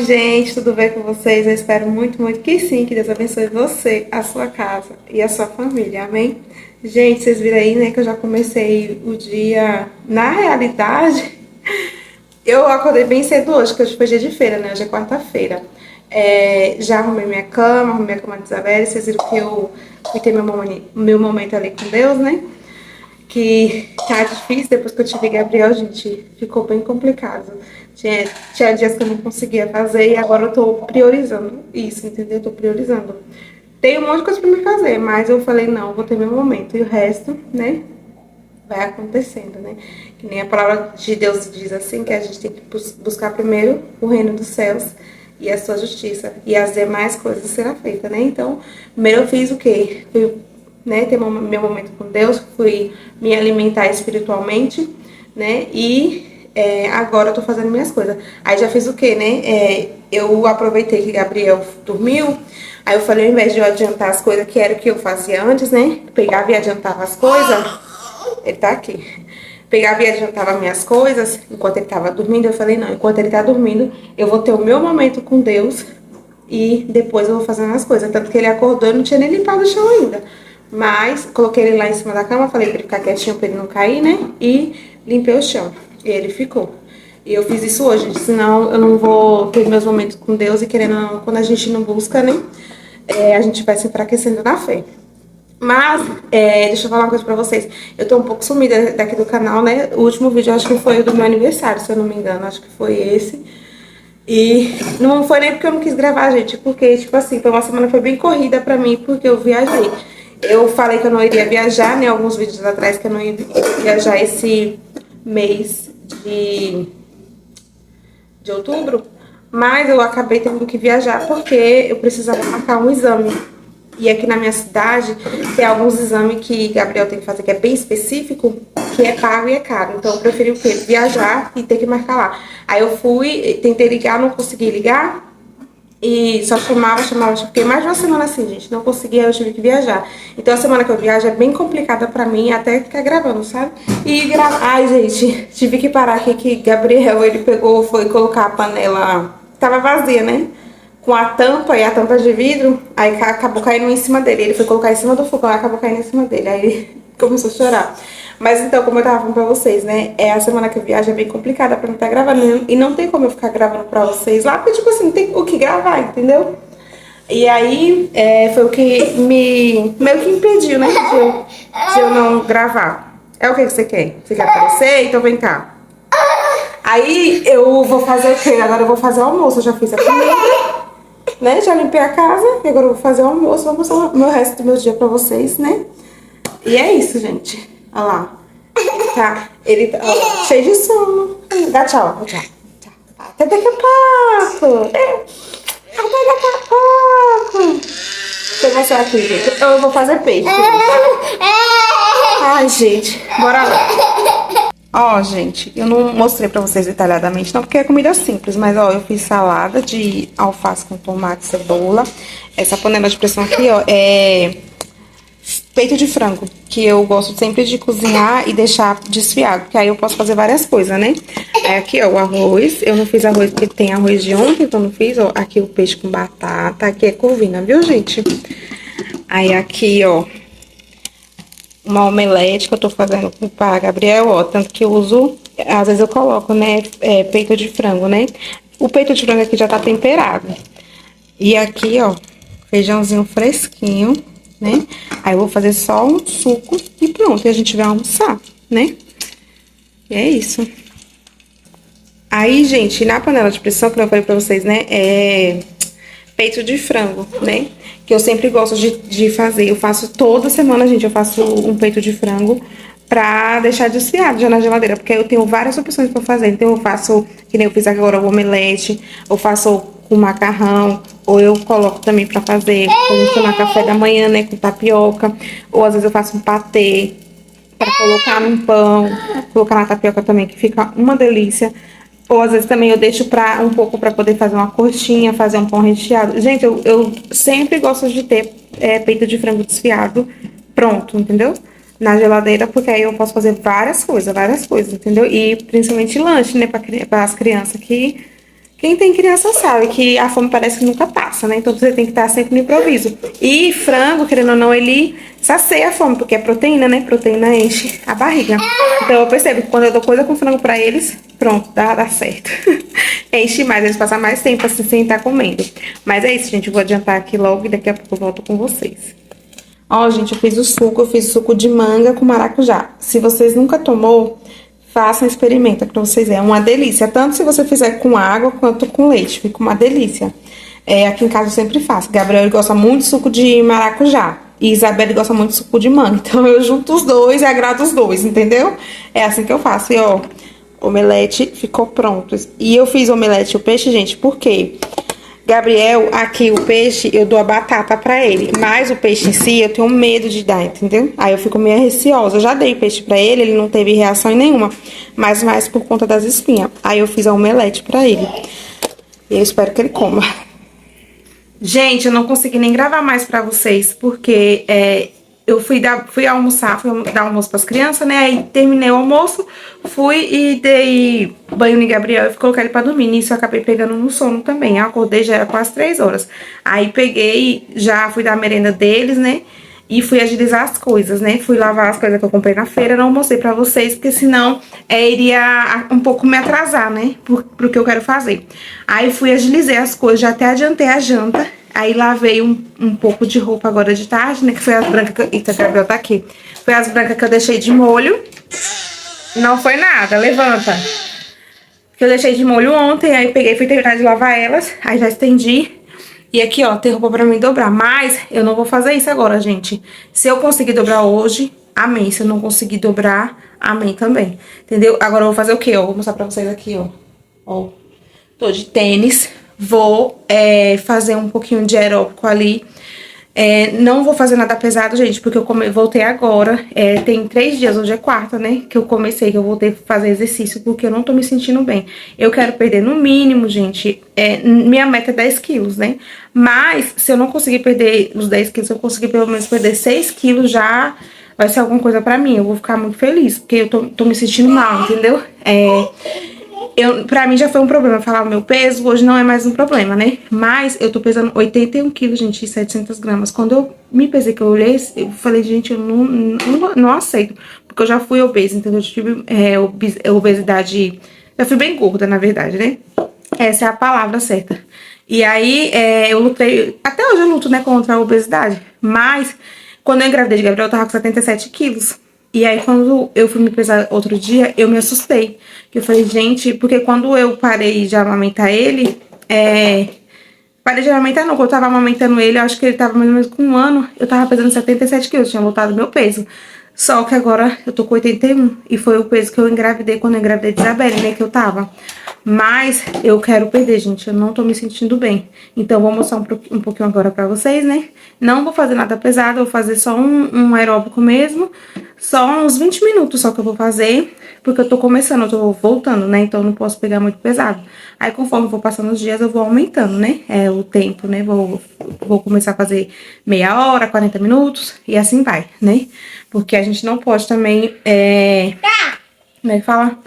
gente, tudo bem com vocês? Eu espero muito, muito que sim, que Deus abençoe você, a sua casa e a sua família, amém? Gente, vocês viram aí, né, que eu já comecei o dia, na realidade, eu acordei bem cedo hoje, que hoje foi dia de feira, né, hoje é quarta-feira. Já arrumei a cama de Isabela, vocês viram que eu fui ter meu momento ali com Deus, né? Que tá difícil, depois que eu tive Gabriel, gente, ficou bem complicado. Tinha dias que eu não conseguia fazer e agora eu tô priorizando isso, entendeu? Eu tô priorizando. Tem um monte de coisa pra me fazer, mas eu falei, não, vou ter meu momento. E o resto, né, vai acontecendo, né? Que nem a palavra de Deus diz assim, que a gente tem que buscar primeiro o reino dos céus e a sua justiça. E as demais coisas serão feitas, né? Então, primeiro eu fiz o quê? Fui, né, ter meu momento com Deus, fui me alimentar espiritualmente, né? E agora eu tô fazendo minhas coisas. Aí já fiz o quê, né? Eu aproveitei que Gabriel dormiu, aí eu falei, ao invés de eu adiantar as coisas que era o que eu fazia antes, né? Pegava e adiantava as coisas. Ele tá aqui. Pegava e adiantava minhas coisas enquanto ele tava dormindo. Eu falei, não, enquanto ele tá dormindo, eu vou ter o meu momento com Deus e depois eu vou fazendo as coisas. Tanto que ele acordou e não tinha nem limpado o chão ainda. Mas coloquei ele lá em cima da cama, falei pra ele ficar quietinho pra ele não cair, né? E limpei o chão. E ele ficou. E eu fiz isso hoje, senão eu não vou ter meus momentos com Deus e querendo ou não, quando a gente não busca, né? A gente vai se enfraquecendo na fé. Mas, deixa eu falar uma coisa pra vocês. Eu tô um pouco sumida daqui do canal, né? O último vídeo eu acho que foi o do meu aniversário, se eu não me engano. Acho que foi esse. E não foi nem porque eu não quis gravar, gente. Porque, tipo assim, foi uma semana que foi bem corrida pra mim, porque eu viajei. Eu falei que eu não iria viajar, né? Alguns vídeos atrás que eu não ia viajar esse mês de outubro. Mas eu acabei tendo que viajar porque eu precisava marcar um exame. E aqui na minha cidade tem alguns exames que Gabriel tem que fazer que é bem específico, que é pago e é caro. Então eu preferi o quê? Viajar e ter que marcar lá. Aí eu fui, tentei ligar, não consegui ligar. E só chamava, fiquei mais de uma semana assim, gente. Não conseguia, eu tive que viajar. Então a semana que eu viajo é bem complicada pra mim, até ficar gravando, sabe? Ai, gente, tive que parar aqui que Gabriel, ele pegou, foi colocar a panela, tava vazia, né? Com a tampa e a tampa de vidro, aí acabou caindo em cima dele. Ele foi colocar em cima do fogão, acabou caindo em cima dele. Aí ele começou a chorar. Mas então, como eu tava falando pra vocês, né? A semana que eu viajo é bem complicada pra não estar gravando. E não tem como eu ficar gravando pra vocês lá, porque, tipo assim, não tem o que gravar, entendeu? E aí, foi o que meio que impediu, né? De eu não gravar. É o que você quer? Você quer aparecer? Então vem cá. Aí, eu vou fazer o quê? Agora eu vou fazer o almoço. Eu já fiz a comida, né? Já limpei a casa. E agora eu vou fazer o almoço. Vou mostrar o meu resto do meu dia pra vocês, né? E é isso, gente. Olha lá. Tá, ele tá cheio de sono. Dá tchau, tchau. Até daqui a pouco. Até daqui a pouco. Deixa eu mostrar aqui, gente. Eu vou fazer peixe. Ai, gente, bora lá. Ó, gente, eu não mostrei pra vocês detalhadamente, não, porque é comida simples. Mas, ó, eu fiz salada de alface com tomate e cebola. Essa panela de pressão aqui, ó, é peito de frango, que eu gosto sempre de cozinhar e deixar desfiado, porque aí eu posso fazer várias coisas, né? Aqui, ó, o arroz. Eu não fiz arroz porque tem arroz de ontem, então não fiz, ó. Aqui o peixe com batata. Aqui é corvina, viu, gente? Aí aqui, ó, uma omelete que eu tô fazendo para Gabriel, ó. Tanto que eu uso, às vezes eu coloco, né, peito de frango, né? O peito de frango aqui já tá temperado. E aqui, ó, feijãozinho fresquinho, né? Aí eu vou fazer só um suco e pronto, e a gente vai almoçar, né? E é isso. Aí, gente, na panela de pressão, que eu falei pra vocês, né? Peito de frango, né? Que eu sempre gosto de fazer. Eu faço toda semana, gente, eu faço um peito de frango pra deixar desfiado já na geladeira. Porque eu tenho várias opções pra fazer. Então, eu faço, que nem eu fiz agora, o omelete. Eu faço com macarrão. Ou eu coloco também pra fazer, pra gente tomar café da manhã, né? Com tapioca. Ou às vezes eu faço um patê pra colocar num pão. Colocar na tapioca também, que fica uma delícia. Ou às vezes também eu deixo um pouco pra poder fazer uma coxinha, fazer um pão recheado. Gente, eu sempre gosto de ter peito de frango desfiado pronto, entendeu? Na geladeira, porque aí eu posso fazer várias coisas, entendeu? E principalmente lanche, né, para as crianças Quem tem criança sabe que a fome parece que nunca passa, né? Então você tem que estar sempre no improviso. E frango, querendo ou não, ele sacia a fome, porque é proteína, né? Proteína enche a barriga. Então eu percebo que quando eu dou coisa com frango pra eles, pronto, dá certo. Enche mais, eles passam mais tempo assim sem estar comendo. Mas é isso, gente. Eu vou adiantar aqui logo e daqui a pouco eu volto com vocês. Ó, gente, eu fiz suco de manga com maracujá. Se vocês nunca tomou, façam, experimenta pra vocês verem. É uma delícia. Tanto se você fizer com água quanto com leite. Fica uma delícia. Aqui em casa eu sempre faço. Gabriel ele gosta muito de suco de maracujá. E Isabelle gosta muito de suco de manga. Então eu junto os dois e agrado os dois, entendeu? É assim que eu faço. E ó, omelete ficou pronto. E eu fiz omelete o peixe, gente, por quê? Gabriel, aqui o peixe, eu dou a batata pra ele. Mas o peixe em si, eu tenho medo de dar, entendeu? Aí eu fico meio receosa. Eu já dei peixe pra ele, ele não teve reação nenhuma. Mas mais por conta das espinhas. Aí eu fiz a omelete pra ele. E eu espero que ele coma. Gente, eu não consegui nem gravar mais pra vocês. Porque eu fui almoçar, fui dar almoço pras crianças, né? Aí terminei o almoço, fui e dei banho em Gabriel e coloquei ele pra dormir. Nisso eu acabei pegando no sono também. Eu acordei, já era quase 3 horas. Aí peguei, já fui dar a merenda deles, né? E fui agilizar as coisas, né? Fui lavar as coisas que eu comprei na feira, não mostrei pra vocês, porque senão iria um pouco me atrasar, né? Pro que eu quero fazer. Aí fui agilizei as coisas, já até adiantei a janta. Aí lavei um pouco de roupa agora de tarde, né? Que foi as brancas que... Eita, Gabriel tá aqui. Foi as brancas que eu deixei de molho. Não foi nada, levanta. Que eu deixei de molho ontem, aí peguei e fui terminar de lavar elas. Aí já estendi. E aqui, ó, tem roupa pra mim dobrar. Mas eu não vou fazer isso agora, gente. Se eu conseguir dobrar hoje, amém. Se eu não conseguir dobrar, amém também. Entendeu? Agora eu vou fazer o quê? Ó, vou mostrar pra vocês aqui, ó. Ó, tô de tênis. Vou fazer um pouquinho de aeróbico ali. Não vou fazer nada pesado, gente, porque eu voltei agora. Tem 3 dias, hoje é quarta, né? Que eu comecei, que eu voltei a fazer exercício, porque eu não tô me sentindo bem. Eu quero perder no mínimo, gente. Minha meta é 10 quilos, né? Mas, se eu não conseguir perder os 10 quilos, se eu conseguir pelo menos perder 6 quilos, já vai ser alguma coisa pra mim. Eu vou ficar muito feliz, porque eu tô me sentindo mal, entendeu? Pra mim já foi um problema falar o meu peso, hoje não é mais um problema, né? Mas eu tô pesando 81 quilos, gente, e 700 gramas. Quando eu me pesei, que eu olhei, eu falei, gente, eu não aceito. Porque eu já fui obesa, entendeu? Eu tive obesidade, já fui bem gorda, na verdade, né? Essa é a palavra certa. E aí, eu lutei, até hoje eu luto, né, contra a obesidade. Mas, quando eu engravidei de Gabriel, eu tava com 77 quilos. E aí, quando eu fui me pesar outro dia, eu me assustei. Que eu falei, gente, porque quando eu parei de amamentar ele, parei de amamentar não, quando eu tava amamentando ele, eu acho que ele tava mais ou menos com 1 ano, eu tava pesando 77 quilos, tinha voltado meu peso. Só que agora eu tô com 81, e foi o peso que eu engravidei quando eu engravidei de Isabelle, né, que eu tava. Mas eu quero perder, gente, eu não tô me sentindo bem. Então, vou mostrar um pouquinho agora pra vocês, né? Não vou fazer nada pesado, vou fazer só um aeróbico mesmo. Só uns 20 minutos só que eu vou fazer, porque eu tô começando, eu tô voltando, né? Então, eu não posso pegar muito pesado. Aí, conforme eu vou passando os dias, eu vou aumentando, né? O tempo, né? Vou começar a fazer meia hora, 40 minutos, e assim vai, né? Porque a gente não pode também, como é que fala?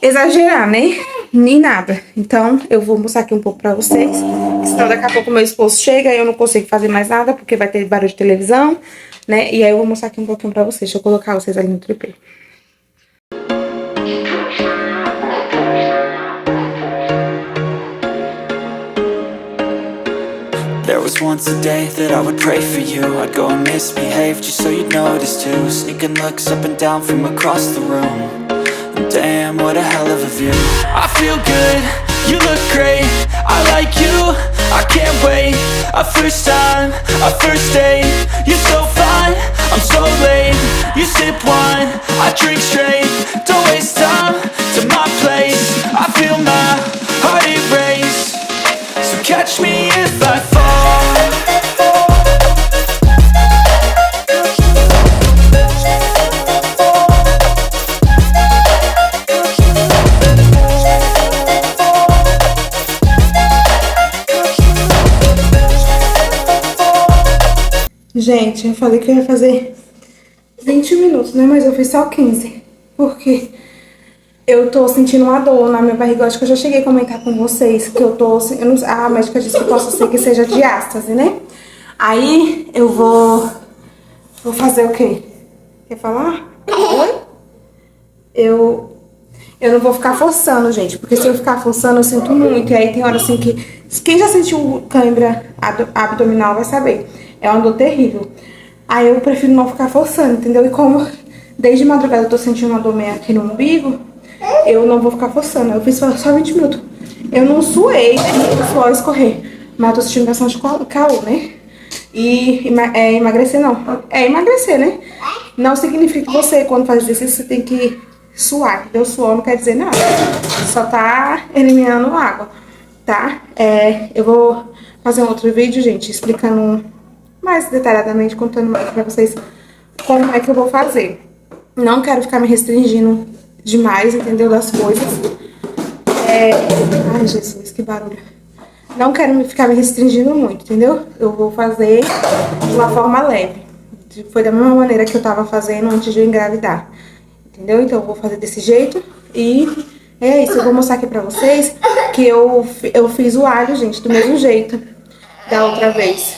Exagerar, né? Nem nada. Então, eu vou mostrar aqui um pouco pra vocês. Senão, daqui a pouco meu esposo chega e eu não consigo fazer mais nada, porque vai ter barulho de televisão, né? E aí, eu vou mostrar aqui um pouquinho pra vocês. Deixa eu colocar vocês ali no tripé. There was once a day that I would pray for you. I'd go and misbehave just so you'd notice too. Sneaking looks up and down from across the room. Damn, what a hell of a view. I feel good, you look great. I like you, I can't wait. A first time, a first date. You're so fine, I'm so late. You sip wine, I drink straight. Don't waste time to my place. I feel my heart erase. So catch me if I fall. Gente, eu falei que eu ia fazer 20 minutos, né? Mas eu fiz só 15. Porque Eu tô sentindo uma dor na minha barriga. Eu acho que eu já cheguei a comentar com vocês que eu tô... Eu não, a médica disse que possa ser que seja diástase, né? Aí eu vou fazer o quê? Quer falar? Oi? Eu, eu não vou ficar forçando, gente, porque se eu ficar forçando, eu sinto muito. E aí tem hora assim que... Quem já sentiu cãibra abdominal vai saber. É uma dor terrível. Aí eu prefiro não ficar forçando, entendeu? E como desde madrugada eu tô sentindo uma dor meio aqui no umbigo, eu não vou ficar forçando. Eu fiz só 20 minutos. Eu não suei, o suor escorrer. Mas eu tô sentindo bastante calor, né? E emagrecer não. É emagrecer, né? Não significa que você, quando faz exercício, você tem que suar. Entendeu? O suor não quer dizer nada. Só tá eliminando água, tá? Eu vou fazer um outro vídeo, gente, explicando mais detalhadamente, contando mais pra vocês como é que eu vou fazer. Não quero ficar me restringindo demais, entendeu? Das coisas. Ai, Jesus, que barulho. Não quero ficar me restringindo muito, entendeu? Eu vou fazer de uma forma leve. Foi da mesma maneira que eu tava fazendo antes de eu engravidar. Entendeu? Então eu vou fazer desse jeito. E é isso. Eu vou mostrar aqui pra vocês que eu fiz o alho, gente, do mesmo jeito da outra vez.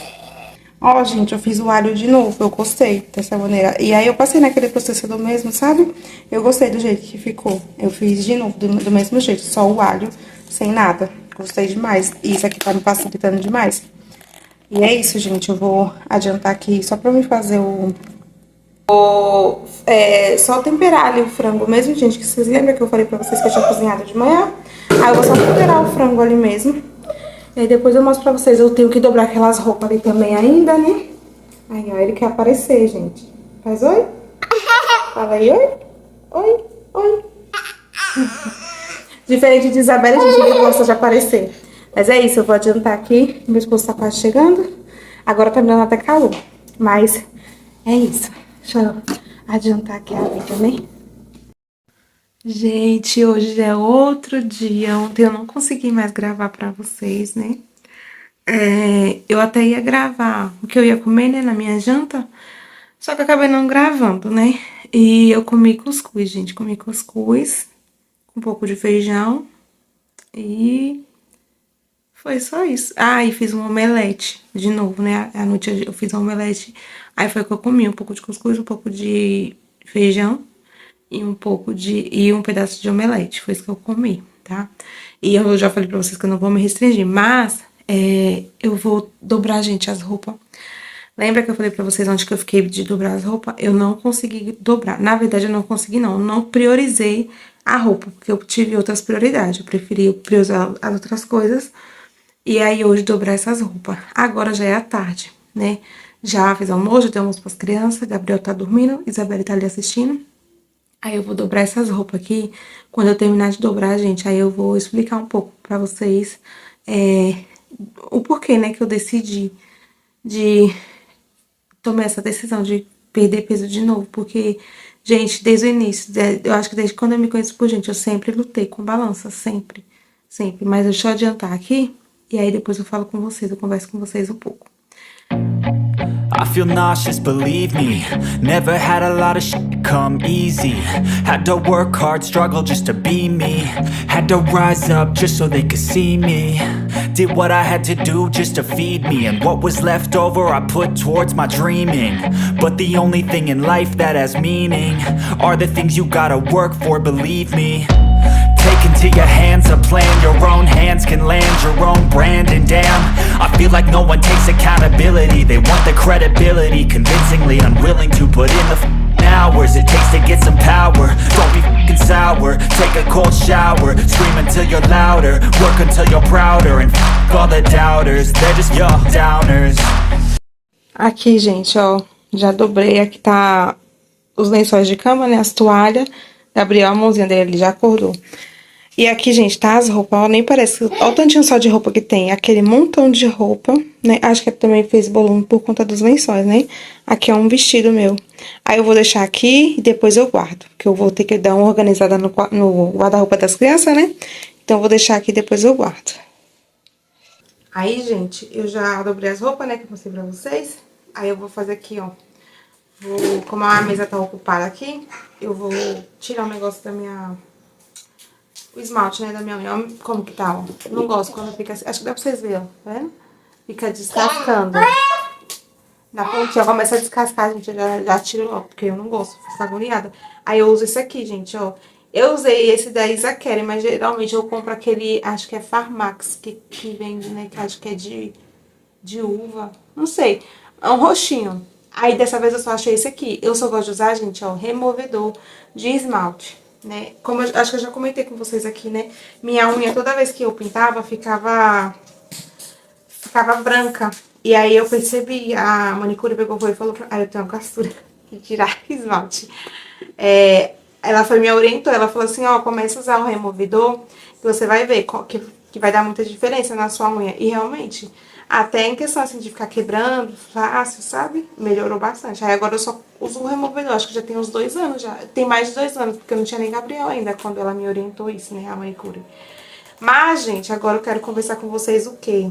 Ó, gente, eu fiz o alho de novo. Eu gostei dessa maneira. E aí eu passei naquele processador mesmo, sabe? Eu gostei do jeito que ficou. Eu fiz de novo, do mesmo jeito. Só o alho, sem nada. Gostei demais. E isso aqui tá me facilitando demais. E é isso, gente. Eu vou adiantar aqui só pra me fazer só temperar ali o frango mesmo, gente. Que vocês lembram que eu falei pra vocês que eu tinha cozinhado de manhã? Aí eu vou só temperar o frango ali mesmo. E aí depois eu mostro pra vocês. Eu tenho que dobrar aquelas roupas ali também ainda, né? Aí, ó, ele quer aparecer, gente. Faz oi? Fala aí, oi? Oi? Oi? Diferente de Isabela, a gente não gosta de aparecer. Mas é isso, eu vou adiantar aqui. Meu esposo tá quase chegando. Agora tá me dando até calor. Mas é isso. Deixa eu adiantar aqui a vida, né? Gente, hoje já é outro dia. Ontem eu não consegui mais gravar pra vocês, né? Eu até ia gravar o que eu ia comer, né, na minha janta. Só que eu acabei não gravando, né? E eu comi cuscuz, gente. Comi cuscuz com um pouco de feijão. E foi só isso. Ah, e fiz um omelete de novo, né? À noite eu fiz um omelete. Aí foi que eu comi um pouco de cuscuz, um pouco de feijão e um pedaço de omelete. Foi isso que eu comi, tá? E eu já falei pra vocês que eu não vou me restringir, mas eu vou dobrar, gente, as roupas. Lembra que eu falei pra vocês onde que eu fiquei de dobrar as roupas? Eu não consegui dobrar. Na verdade, eu não consegui, não. Eu não priorizei a roupa, porque eu tive outras prioridades. Eu preferi priorizar as outras coisas. E aí, hoje, dobrar essas roupas. Agora já é a tarde, né? Já fiz almoço, já dei almoço pras crianças. Gabriel tá dormindo, Isabela tá ali assistindo. Aí eu vou dobrar essas roupas aqui. Quando eu terminar de dobrar, gente, aí eu vou explicar um pouco pra vocês o porquê, né, que eu decidi de tomar essa decisão de perder peso de novo. Porque, gente, desde o início, eu acho que desde quando eu me conheço por gente, eu sempre lutei com balança, sempre, sempre. Mas deixa eu adiantar aqui, e aí depois eu falo com vocês, eu converso com vocês um pouco. I feel nauseous, believe me. Never had a lot of shit come easy. Had to work hard, struggle just to be me. Had to rise up just so they could see me. Did what I had to do just to feed me. And what was left over I put towards my dreaming. But the only thing in life that has meaning are the things you gotta work for, believe me. Take into your hands a plan. Your own hands can land your own brand. And damn, I feel like no one takes accountability. They want the credibility, convincingly unwilling to put in the hours it takes to get some power. Don't be f***ing sour. Take a cold shower. Scream until you're louder. Work until you're prouder. And f*** all the doubters. They're just your downers. Aqui, gente, ó, já dobrei. Aqui tá os lençóis de cama, né, as toalhas. Gabriel, a mãozinha dele já acordou. E aqui, gente, tá as roupas, ó, nem parece. Olha o tantinho só de roupa que tem. Aquele montão de roupa, né? Acho que também fez volume por conta dos lençóis, né? Aqui é um vestido meu. Aí eu vou deixar aqui e depois eu guardo. Porque eu vou ter que dar uma organizada no guarda-roupa das crianças, né? Então eu vou deixar aqui e depois eu guardo. Aí, gente, eu já dobrei as roupas, né? Que eu mostrei pra vocês. Aí eu vou fazer aqui, ó. Como a mesa tá ocupada aqui, eu vou tirar o negócio da minha o esmalte, né, da minha unha. Olha como que tá, ó. Não gosto quando fica assim. Acho que dá pra vocês verem, ó. Tá vendo? Fica descascando. Na pontinha começa a descascar, gente. Eu já tiro logo, porque eu não gosto. Fico agoniada. Aí eu uso esse aqui, gente, ó. Eu usei esse da Isakeren, mas geralmente eu compro aquele, acho que é Farmax, que vende, né? Que acho que é de uva. Não sei. É um roxinho. Aí dessa vez eu só achei esse aqui. Eu só gosto de usar, gente, ó, removedor de esmalte, né? Como eu acho que eu já comentei com vocês aqui, né? Minha unha, toda vez que eu pintava, ficava branca. E aí eu percebi, a manicure pegou foi e falou pra... Ah, eu tenho uma castura de tirar esmalte. Ela foi me orientou, ela falou assim, ó, começa a usar o removedor, que você vai ver que vai dar muita diferença na sua unha. E realmente, até em questão assim de ficar quebrando fácil, sabe? Melhorou bastante. Aí agora eu só uso o removedor, acho que já tem uns 2 anos já. Tem mais de 2 anos, porque eu não tinha nem Gabriel ainda quando ela me orientou isso, né, a manicure. Mas, gente, agora eu quero conversar com vocês o quê?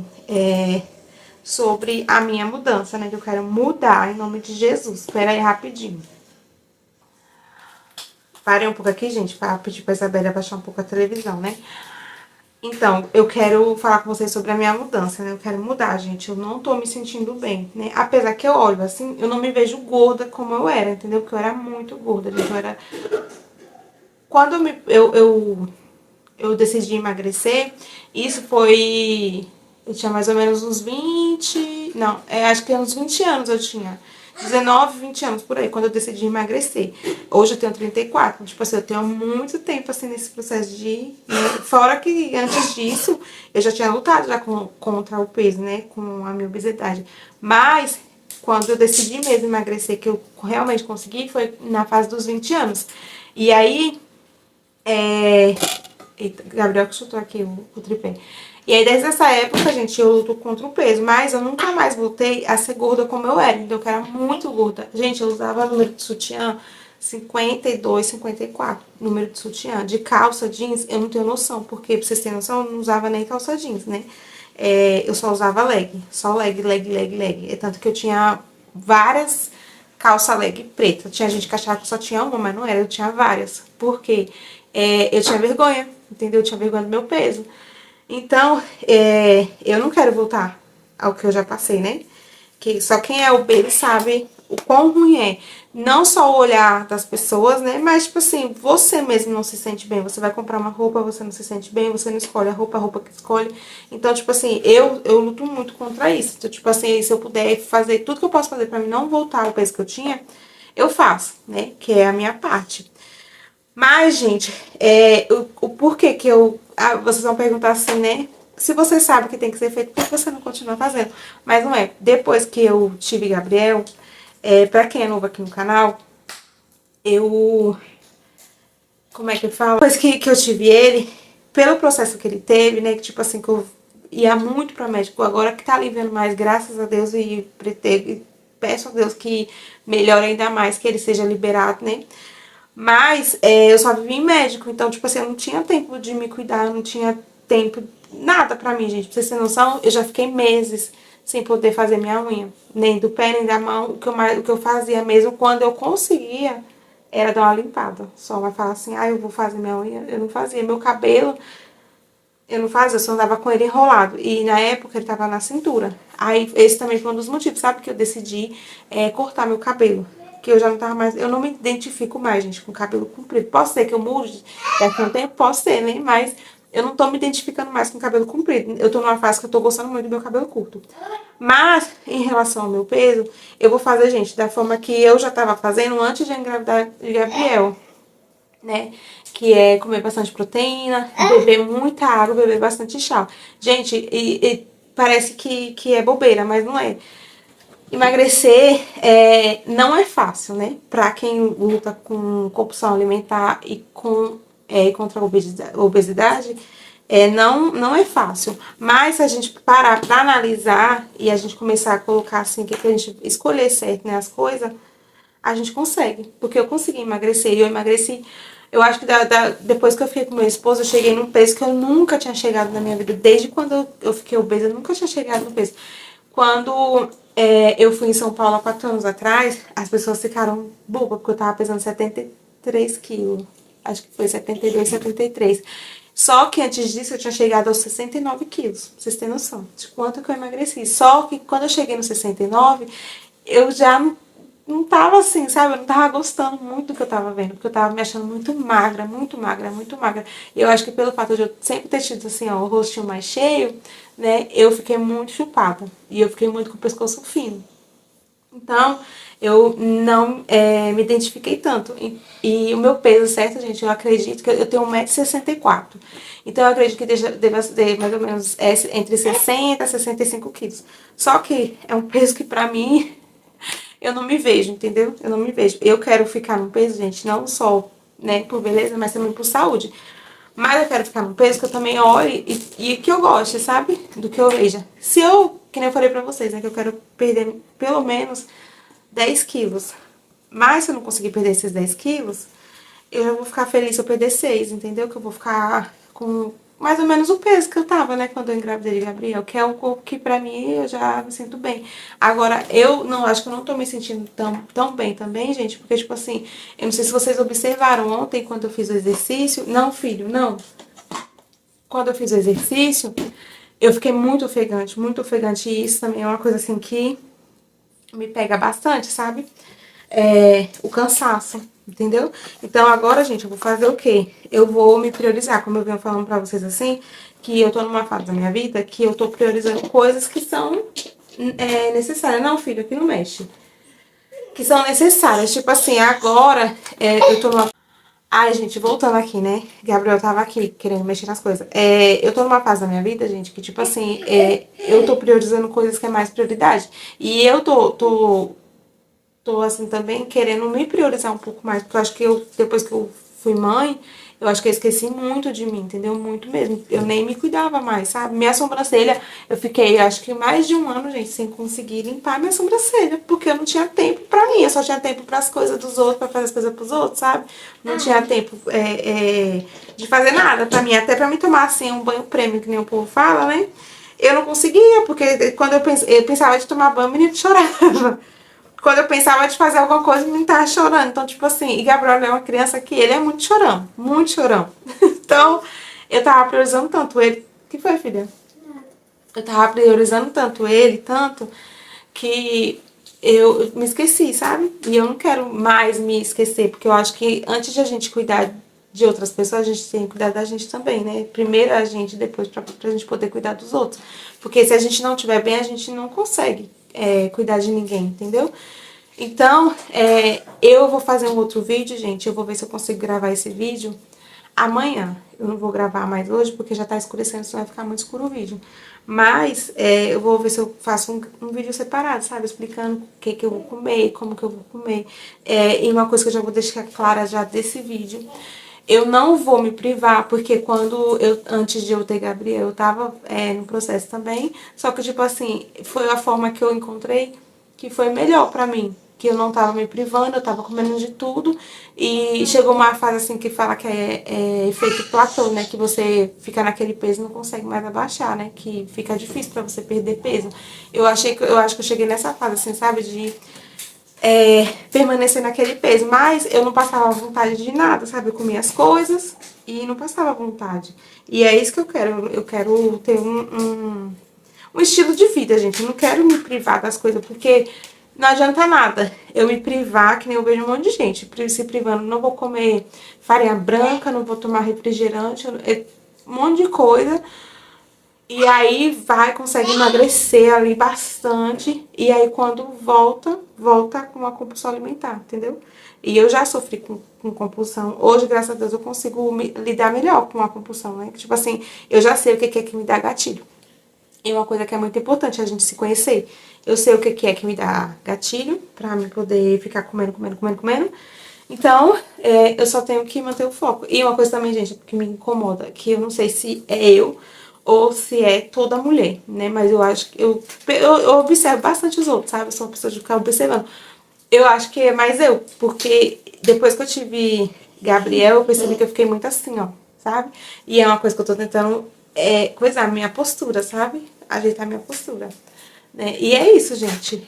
Sobre a minha mudança, né? Que eu quero mudar em nome de Jesus. Espera aí rapidinho. Parei um pouco aqui, gente, pra pedir pra Isabela baixar um pouco a televisão, né? Então, eu quero falar com vocês sobre a minha mudança, né? Eu quero mudar, gente. Eu não tô me sentindo bem, né? Apesar que eu olho assim, eu não me vejo gorda como eu era, entendeu? Porque eu era muito gorda, gente. Eu era... Quando eu decidi emagrecer, isso foi... Eu tinha mais ou menos uns 20... Não, acho que uns 20 anos eu tinha. 19, 20 anos por aí, quando eu decidi emagrecer. Hoje eu tenho 34, tipo assim, eu tenho muito tempo assim nesse processo de... Fora que antes disso, eu já tinha lutado já contra o peso, né, com a minha obesidade. Mas, quando eu decidi mesmo emagrecer, que eu realmente consegui, foi na fase dos 20 anos. E aí, Eita, Gabriel que chutou aqui o tripé. E aí, desde essa época, gente, eu luto contra o peso. Mas eu nunca mais voltei a ser gorda como eu era. Então, eu era muito gorda. Gente, eu usava número de sutiã 52, 54. Número de sutiã. De calça jeans, eu não tenho noção. Porque, pra vocês terem noção, eu não usava nem calça jeans, né? Eu só usava leg. Só leg, leg, leg, leg. É tanto que eu tinha várias calça leg preta. Tinha gente que achava que só tinha uma, mas não era. Eu tinha várias. Por quê? Eu tinha vergonha, entendeu? Eu tinha vergonha do meu peso. Então, eu não quero voltar ao que eu já passei, né? Que só quem é obeso sabe o quão ruim é. Não só o olhar das pessoas, né? Mas, tipo assim, você mesmo não se sente bem. Você vai comprar uma roupa, você não se sente bem, você não escolhe a roupa que escolhe. Então, tipo assim, eu luto muito contra isso. Então, tipo assim, se eu puder fazer tudo que eu posso fazer pra mim não voltar ao peso que eu tinha, eu faço, né? Que é a minha parte. Mas, gente, o porquê que eu... vocês vão perguntar assim, né? Se você sabe que tem que ser feito, por que você não continua fazendo? Mas não é. Depois que eu tive Gabriel, pra quem é novo aqui no canal, eu... Como é que eu falo? Depois que eu tive ele, pelo processo que ele teve, né? Que tipo assim, que eu ia muito pra médico, agora que tá aliviando mais, graças a Deus, e peço a Deus que melhore ainda mais, que ele seja liberado, né? Mas eu só vivi em médico, então, tipo assim, eu não tinha tempo de me cuidar, eu não tinha tempo, nada pra mim, gente. Pra vocês terem noção, eu já fiquei meses sem poder fazer minha unha, nem do pé, nem da mão. O que eu fazia mesmo, quando eu conseguia, era dar uma limpada. Só vai falar assim, eu vou fazer minha unha, eu não fazia. Meu cabelo, eu não fazia, eu só andava com ele enrolado. E na época ele tava na cintura. Aí esse também foi um dos motivos, sabe? Que eu decidi cortar meu cabelo. Que eu já não tava mais... Eu não me identifico mais, gente, com cabelo comprido. Pode ser que eu mude daqui a um tempo, pode ser, né? Mas eu não tô me identificando mais com cabelo comprido. Eu tô numa fase que eu tô gostando muito do meu cabelo curto. Mas, em relação ao meu peso, eu vou fazer, gente, da forma que eu já tava fazendo antes de engravidar de Gabriel, né? Que é comer bastante proteína, beber muita água, beber bastante chá. Gente, e parece que é bobeira, mas não é. Emagrecer não é fácil, né? Pra quem luta com compulsão alimentar e contra a obesidade, não é fácil. Mas se a gente parar pra analisar e a gente começar a colocar assim, que a gente escolher certo, né, as coisas, a gente consegue. Porque eu consegui emagrecer e eu emagreci. Eu acho que depois que eu fiquei com meu esposo, eu cheguei num peso que eu nunca tinha chegado na minha vida. Desde quando eu fiquei obesa, eu nunca tinha chegado no peso. Quando eu fui em São Paulo há 4 anos atrás, as pessoas ficaram bobas, porque eu tava pesando 73 quilos. Acho que foi 72, 73. Só que antes disso eu tinha chegado aos 69 quilos, pra vocês terem noção de quanto que eu emagreci. Só que quando eu cheguei nos 69, eu já não tava assim, sabe? Eu não tava gostando muito do que eu tava vendo, porque eu tava me achando muito magra, muito magra, muito magra. E eu acho que pelo fato de eu sempre ter tido assim, ó, o rostinho mais cheio, né? Eu fiquei muito chupada. E eu fiquei muito com o pescoço fino. Então, eu não me identifiquei tanto. E o meu peso certo, gente, eu acredito que eu tenho 1,64 m. Então, eu acredito que deva ter mais ou menos entre 60 e 65 quilos. Só que é um peso que pra mim, eu não me vejo, entendeu? Eu não me vejo. Eu quero ficar no peso, gente, não só, né, por beleza, mas também por saúde. Mas eu quero ficar no peso que eu também olhe e que eu goste, sabe? Do que eu veja. Se eu, que nem eu falei pra vocês, né, que eu quero perder pelo menos 10 quilos. Mas se eu não conseguir perder esses 10 quilos, eu já vou ficar feliz se eu perder 6, entendeu? Que eu vou ficar com mais ou menos o peso que eu tava, né, quando eu engravidei de Gabriel, que é um corpo que pra mim eu já me sinto bem. Agora, eu não acho que eu não tô me sentindo tão bem também, gente, porque, tipo assim, eu não sei se vocês observaram ontem quando eu fiz o exercício. Não, filho, não. Quando eu fiz o exercício, eu fiquei muito ofegante, muito ofegante. E isso também é uma coisa assim que me pega bastante, sabe? O cansaço, entendeu? Então agora, gente, eu vou fazer o quê? Eu vou me priorizar, como eu venho falando pra vocês assim, que eu tô numa fase da minha vida que eu tô priorizando coisas que são necessárias. Não, filho, aqui não mexe. Que são necessárias. Tipo assim, agora eu tô numa. Ai, gente, voltando aqui, né? Gabriel tava aqui querendo mexer nas coisas. Eu tô numa fase da minha vida, gente, que tipo assim, eu tô priorizando coisas que é mais prioridade. E eu tô assim também querendo me priorizar um pouco mais, porque eu acho que depois que eu fui mãe, eu acho que eu esqueci muito de mim, entendeu? Muito mesmo. Eu nem me cuidava mais, sabe? Minha sobrancelha, eu fiquei acho que mais de um ano, gente, sem conseguir limpar minha sobrancelha, porque eu não tinha tempo pra mim, eu só tinha tempo pras coisas dos outros, pra fazer as coisas pros outros, sabe? Não tinha tempo de fazer nada pra mim, até pra me tomar assim um banho prêmio, que nem o povo fala, né? Eu não conseguia, porque quando eu pensava de tomar banho, o menino chorava. Quando eu pensava de fazer alguma coisa, o menino tava chorando. Então, tipo assim, e Gabriel é uma criança que ele é muito chorão, muito chorão. Então, eu tava priorizando tanto ele. O que foi, filha? Eu tava priorizando tanto ele, tanto, que eu me esqueci, sabe? E eu não quero mais me esquecer, porque eu acho que antes de a gente cuidar de outras pessoas, a gente tem que cuidar da gente também, né? Primeiro a gente, depois pra gente poder cuidar dos outros. Porque se a gente não estiver bem, a gente não consegue cuidar de ninguém, entendeu? Então, eu vou fazer um outro vídeo, gente. Eu vou ver se eu consigo gravar esse vídeo amanhã. Eu não vou gravar mais hoje, porque já tá escurecendo, senão vai ficar muito escuro o vídeo. Mas eu vou ver se eu faço um vídeo separado, sabe? Explicando o que que eu vou comer, como que eu vou comer. E uma coisa que eu já vou deixar clara já desse vídeo. Eu não vou me privar, porque antes de eu ter Gabriel, eu tava no processo também. Só que, tipo assim, foi a forma que eu encontrei que foi melhor pra mim. Que eu não tava me privando, eu tava comendo de tudo. E chegou uma fase assim que fala que é efeito platô, né? Que você fica naquele peso e não consegue mais abaixar, né? Que fica difícil pra você perder peso. Eu acho que eu cheguei nessa fase, assim, sabe? De permanecer naquele peso. Mas eu não passava vontade de nada, sabe? Eu comia as coisas e não passava vontade. E é isso que eu quero. Eu quero ter um estilo de vida, gente. Eu não quero me privar das coisas, porque não adianta nada eu me privar, que nem eu vejo um monte de gente se privando. Não vou comer farinha branca, não vou tomar refrigerante, um monte de coisa. E aí consegue emagrecer ali bastante. E aí quando volta com uma compulsão alimentar, entendeu? E eu já sofri com compulsão. Hoje, graças a Deus, eu consigo lidar melhor com a compulsão, né? Tipo assim, eu já sei o que é que me dá gatilho. E uma coisa que é muito importante é a gente se conhecer. Eu sei o que é que me dá gatilho, pra me poder ficar comendo, comendo, comendo, comendo. Então, eu só tenho que manter o foco. E uma coisa também, gente, que me incomoda, que eu não sei se é eu ou se é toda mulher, né? Mas eu acho que eu observo bastante os outros, sabe? Eu sou uma pessoa de ficar observando. Eu acho que é mais eu, porque depois que eu tive Gabriel, eu percebi que eu fiquei muito assim, ó, sabe? E é uma coisa que eu tô tentando coisar minha postura, sabe? Ajeitar minha postura. Né? E é isso, gente.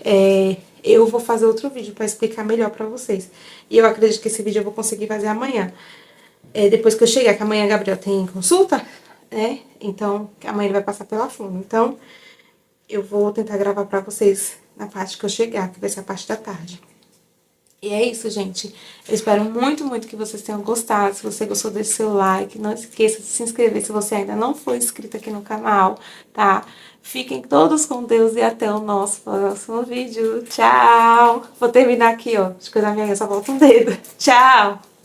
Eu vou fazer outro vídeo pra explicar melhor pra vocês. E eu acredito que esse vídeo eu vou conseguir fazer amanhã. depois que eu chegar, que amanhã a Gabriel tem consulta, né? Então, amanhã ele vai passar pela Fono. Então, eu vou tentar gravar pra vocês na parte que eu chegar, que vai ser a parte da tarde. E é isso, gente. Eu espero muito, muito que vocês tenham gostado. Se você gostou, deixe seu like. Não esqueça de se inscrever se você ainda não for inscrito aqui no canal, tá? Fiquem todos com Deus e até o nosso próximo vídeo. Tchau! Vou terminar aqui, ó. De coisa minha, só falta um dedo. Tchau!